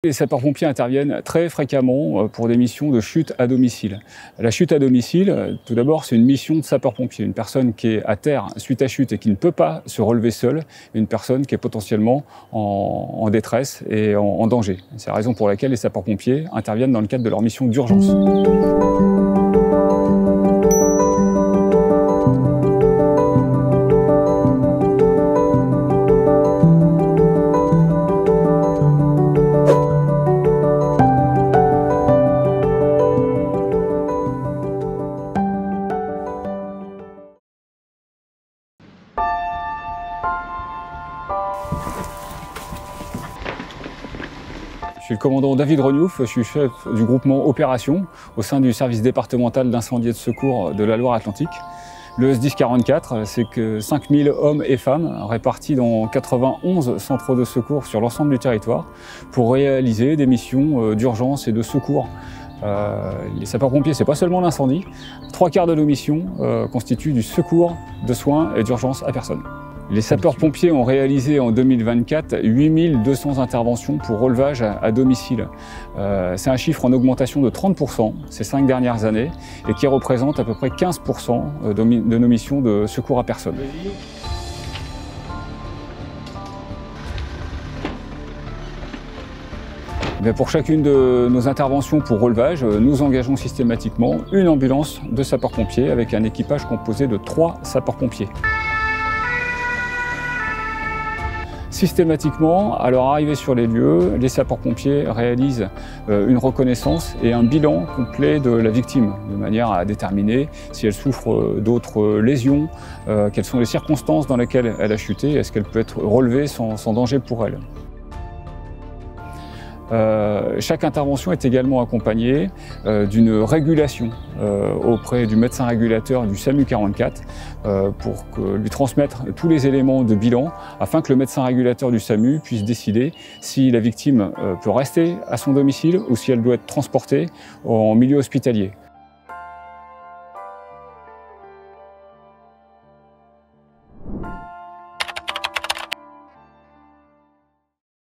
Les sapeurs-pompiers interviennent très fréquemment pour des missions de chute à domicile. La chute à domicile, tout d'abord, c'est une mission de sapeur-pompier. Une personne qui est à terre suite à chute et qui ne peut pas se relever seule, une personne qui est potentiellement en détresse et en danger. C'est la raison pour laquelle les sapeurs-pompiers interviennent dans le cadre de leur mission d'urgence. Je suis le commandant David Reniouf, je suis chef du groupement Opération au sein du service départemental d'incendie et de secours de la Loire-Atlantique. Le SDIS 44, c'est que 5000 hommes et femmes répartis dans 91 centres de secours sur l'ensemble du territoire pour réaliser des missions d'urgence et de secours. Les sapeurs-pompiers, c'est pas seulement l'incendie. 3/4 de nos missions constituent du secours, de soins et d'urgence à personne. Les sapeurs-pompiers ont réalisé en 2024 8200 interventions pour relevage à domicile. C'est un chiffre en augmentation de 30% ces 5 dernières années et qui représente à peu près 15% de nos missions de secours à personne. Pour chacune de nos interventions pour relevage, nous engageons systématiquement une ambulance de sapeurs-pompiers avec un équipage composé de 3 sapeurs-pompiers. Systématiquement, à leur arrivée sur les lieux, les sapeurs-pompiers réalisent une reconnaissance et un bilan complet de la victime, de manière à déterminer si elle souffre d'autres lésions, quelles sont les circonstances dans lesquelles elle a chuté, est-ce qu'elle peut être relevée sans danger pour elle. Chaque intervention est également accompagnée d'une régulation auprès du médecin régulateur du SAMU 44 pour lui transmettre tous les éléments de bilan afin que le médecin régulateur du SAMU puisse décider si la victime peut rester à son domicile ou si elle doit être transportée en milieu hospitalier.